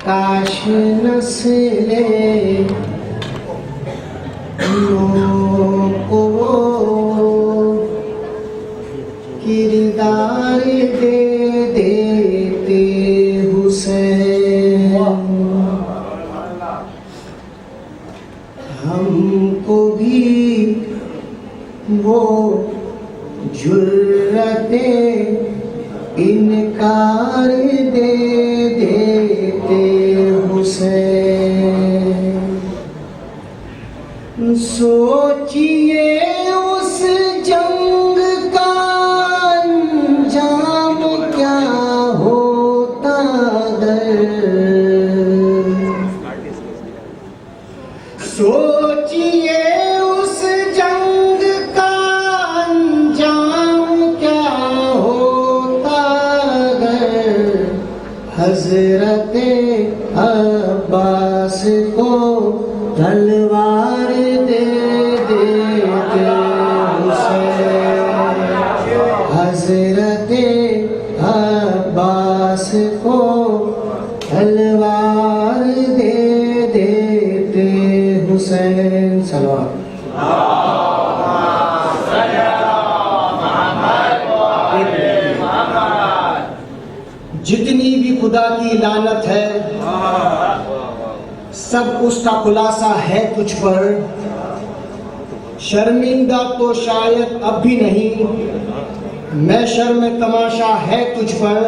काश नस्ले को किरदार दे देते हुसैन, हमको भी वो जुर्रते इनकार दे देते हुसैन। सोचिए उस जंग का अंजाम क्या होता अगर, सोचिए उस जंग का अंजाम क्या होता अगर हजरते अब्बास को तलवार दे देते हुसैन, हजरते अब्बास को तलवार दे देते हुसैन। सलवात। जितनी भी खुदा की लानत है सब उसका खुलासा है तुझ पर, शर्मिंदा तो शायद अब भी नहीं, मैं शर्म तमाशा है तुझ पर।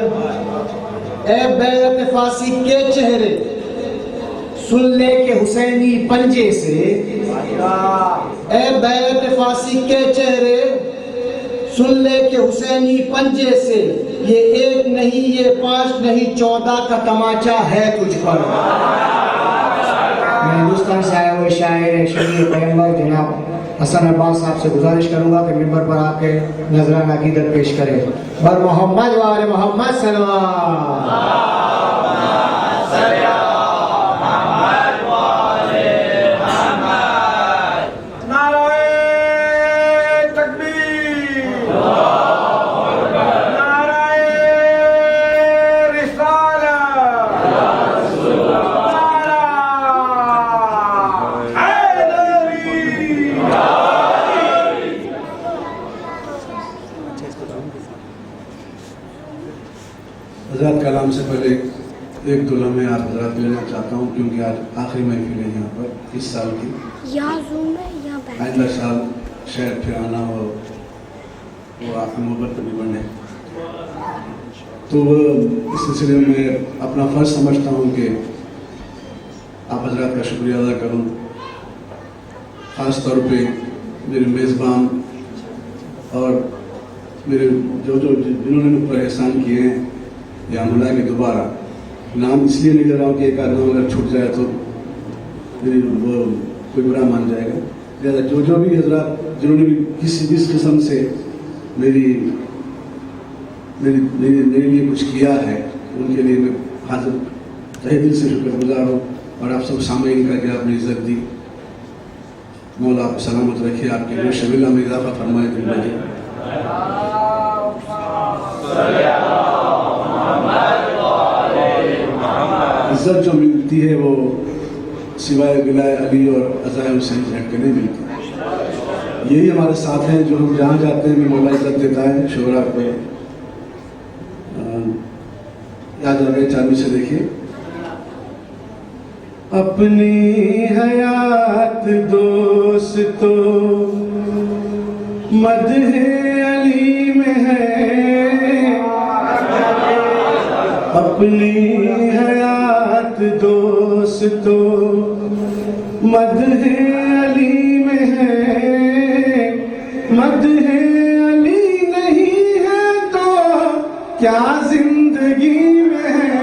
ए बैरत फांसी के चेहरे सुन ले के हुसैनी पंजे से, ए बैरत फांसी के चेहरे सुन ले के हुसैनी पंजे से, ये एक नहीं ये 5 नहीं 14 का तमाचा है तुझ पर। मैं हिंदुस्तान से आए हुए शायर शरीर पैगंबर जनाब हसन अब्बास साहब से गुजारिश करूंगा कि मिंबर पर आके नजराना अकीदत पेश करें। बर मोहम्मद वाले मोहम्मद सल्लल्लाहु हज़रत कलाम से पहले एक दो लम्हे आप हज़रत लेना चाहता हूँ, क्योंकि आज आखिरी महफिल है यहाँ पर इस साल की। अगला साल शायद फिर आना हो, वो आपकी मोहब्बत भी बने। तो इस सिलसिले में अपना फ़र्ज़ समझता हूँ कि आप हज़रत का शुक्रिया अदा करूँ, ख़ास तौर पे मेरे मेज़बान और मेरे जिन्होंने मुझ पर एहसान किए हैं, या बुला के दोबारा नाम इसलिए नहीं ले रहा हूँ कि एक आध नाम अगर छूट जाए तो मेरी वो कोई बुरा मान जाएगा। ज़्यादा जो भी हज़रात जिन्होंने भी किसी भी किस्म से मेरे लिए कुछ किया है, उनके लिए मैं हाजिर तहे दिल से शुक्रगुजार हूँ। और आप सब सामईन करके आपने इज़्ज़त दी, मौला आप सलामत रखे, आपके लिए शबीला में इजाफा फरमाए दिन बजे। इज़्ज़त जो मिलती है वो सिवाय बिलाए अली और अज़ाए हुसैन से हट के नहीं मिलती। यही हमारे साथ हैं जो हम जहाँ जाते हैं मौला इज़्ज़त देता है। शोरा पे याद आ गए चांदी से देखिए, अपनी हयात दोस्तों मदहे अली में है, अपनी हयात दोस्तों मदहे अली में है, मदहे अली नहीं है तो क्या जिंदगी में है।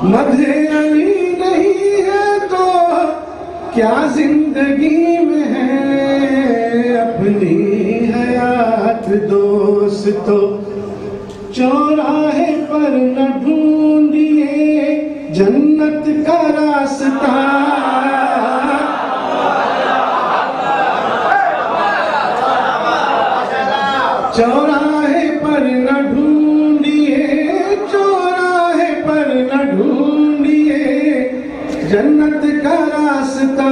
मदहे अली नहीं है तो क्या जिंदगी में है, अपनी हयात दोस्तों चौराहे पर न ढूंढिए जन्नत का रास्ता, का रास्ता,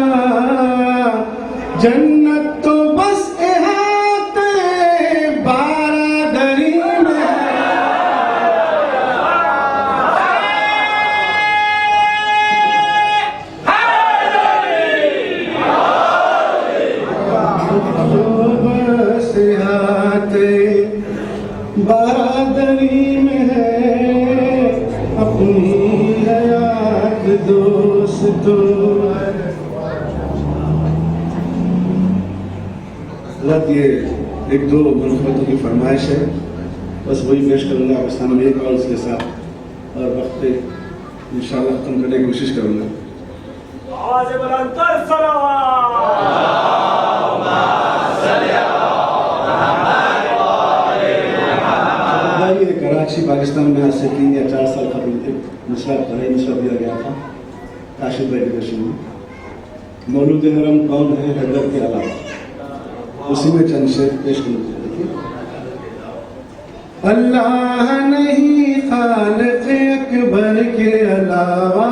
जन्नत तो बस इहाते बारादरी में बस इहाते बारादरी में है अपनी हयात दोस्तों। ये एक दो मुनफ़रतों की फरमाइश है, बस वही पेश करूँगा पाकिस्तान में एक और उसके साथ, और वक्त पे इंशाअल्लाह ख़त्म करने की कोशिश करूँगा। आवाज़ बुलंद कर ये कराची पाकिस्तान में आज से 3 या 4 साल कबल एक मसला दिया गया था काशिफ भाई के दर्शन में, मौलूद हरम कौन है हैदर के अलावा, उसी में चंद शेर पेश करूँगा। अल्लाह नहीं खालिक़ अकबर के अलावा,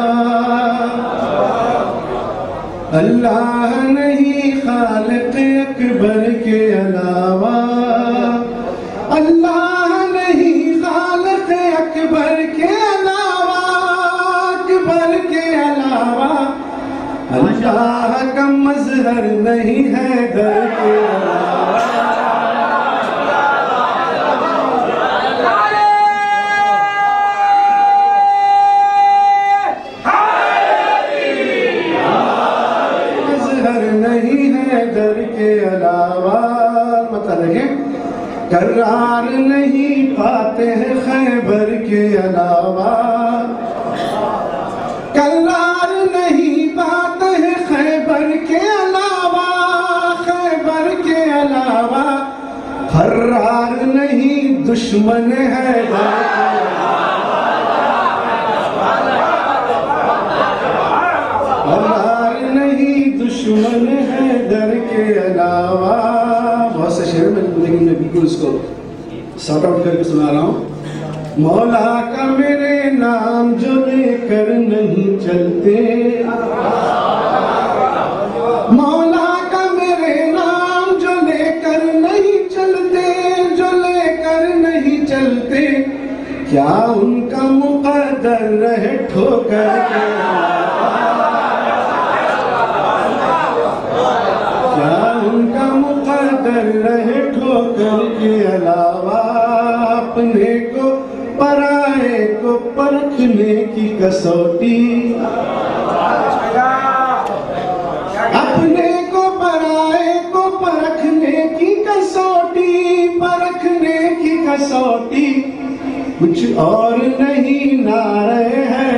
अल्लाह नहीं खालिक़ अकबर के अलावा, अल्लाह नहीं खालिक़ अकबर के अलावा, अकबर के अलावा, अल्लाह का मज़हर नहीं है दर के अलावा। मज़हर नहीं है दर के अलावा, मतलब है करार नहीं पाते हैं खैबर के अलावा, करार नहीं पाते हैं खैबर के अलावा, खैबर के अलावा, फर्रार नहीं दुश्मन है फर्रार नहीं दुश्मन है दर के अलावा। बहुत से शेर में, लेकिन मैं बिल्कुल इसको सॉर्ट आउट करके सुना रहा हूँ। मौला का मेरे नाम जो लेकर नहीं चलते, मौला का मेरे नाम जो लेकर नहीं चलते, जो लेकर नहीं चलते, क्या उनका मुक़द्दर रहे ठोकर के, क्या उनका मुक़द्दर रहे ठोकर के अलावा। अपने को पराए को परखने की कसौटी, अपने को पराए को परखने की कसौटी, परखने की कसौटी, कुछ और नहीं नारे है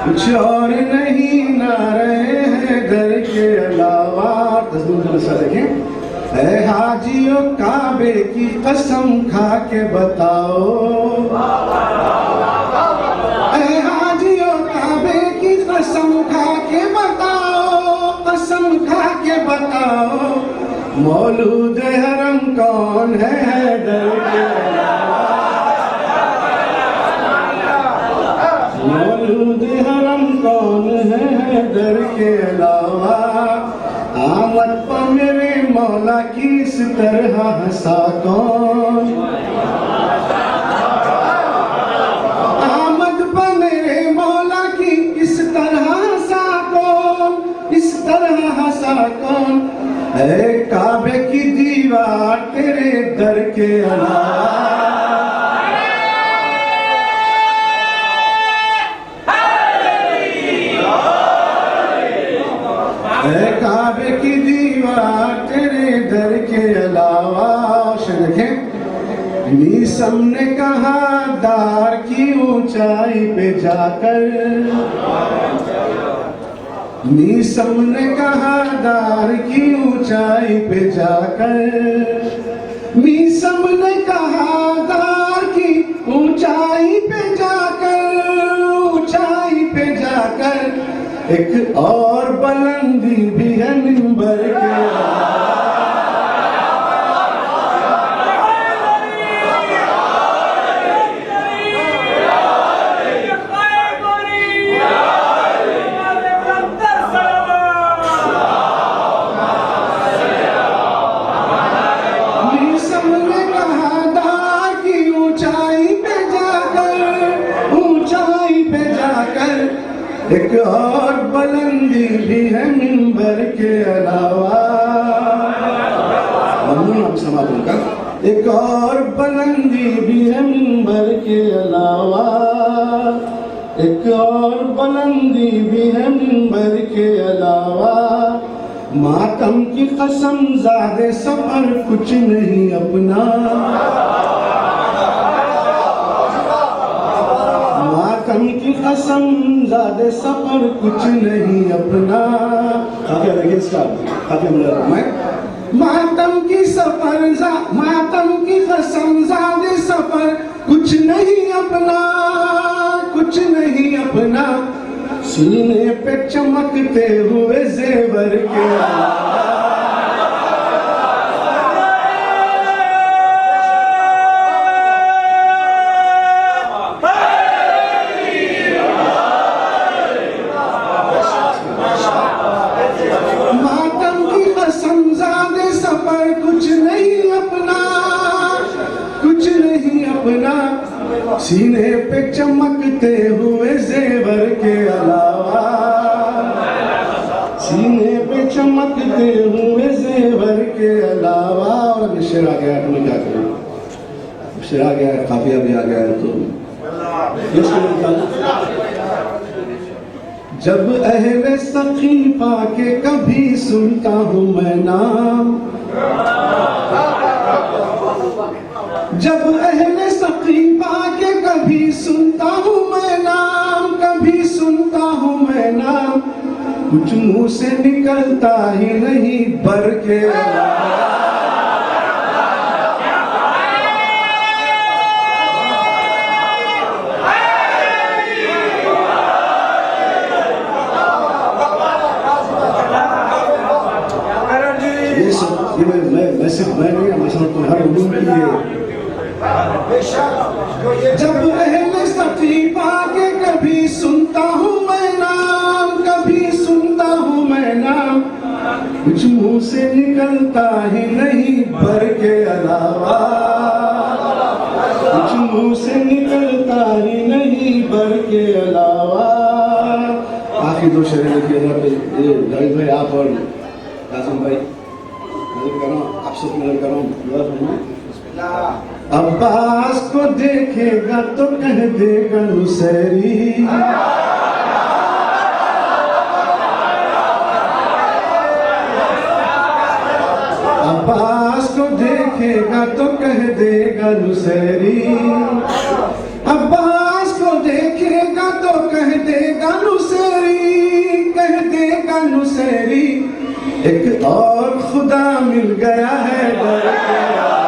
कुछ और नहीं नारे हैं दर के अलावा। देखें, ऐ हाजियों काबे की कसम खा के बताओ, ऐ हाजियों काबे की कसम खा के बताओ, कसम खा के बताओ, मौलूद हरम कौन है दर के अलावा, मौलूद हरम कौन है दर के अलावा। आमद पर मेरे मौला की इस तरह हंसा कौन, आमद पर मेरे मौला की इस तरह हंसा कौन, इस तरह हंसा कौन, ऐ काबे की दीवार तेरे दर के अलावा, काबे की दीवार तेरे दर के अलावा। देखें, मीसम ने कहा दार की ऊंचाई पे जाकर, मीसम ने कहा दार की ऊंचाई पे जाकर, मीसम ने कहा दार की ऊंचाई पे जाकर, ऊंचाई पे जाकर, एक और बुलंदी भी है मिंबर के एक और बुलंदी भी है मिंबर के अलावा समापन का एक और बुलंदी भी है मिंबर के अलावा एक और बुलंदी भी है मिंबर के अलावा मातम की कसम ज़ादे सफर कुछ नहीं अपना मातम की कसम ज़्यादा सफर कुछ नहीं अपना मातम की कसम ज़्यादा सफर कुछ नहीं अपना सीने पे चमकते हुए जेवर के सीने पे चमकते हुए जेवर के अलावा सीने पे चमकते हुए जेवर के अलावा और शेर आ गया तो मैं क्या करूं शेर आ गया काफिया भी आ गया तो जब अहले सकीफा के कभी सुनता हूं मैं नाम जब अहले सकीफा के कभी सुनता हूँ मैं नाम कुछ मुंह से निकलता ही नहीं बर के ये सब मैं सिर्फ मैं नहीं मसला तो हर उम्र की है जब अहले सकीफा के कभी सुनता हूँ मैं नाम कुछ मुंह से निकलता ही नहीं बर के अलावा कुछ मुंह से निकलता ही नहीं बर के अलावा आखिरी दो शेर लिखिए जावेद भाई आप और कासिम भाई आप सब मिलकर करो अब्बास को देखेगा तो कह देगा नुसैरी अब्बास को देखेगा तो कह देगा नुसैरी अब्बास को देखेगा तो कह देगा नुसैरी एक और खुदा मिल गया है डर के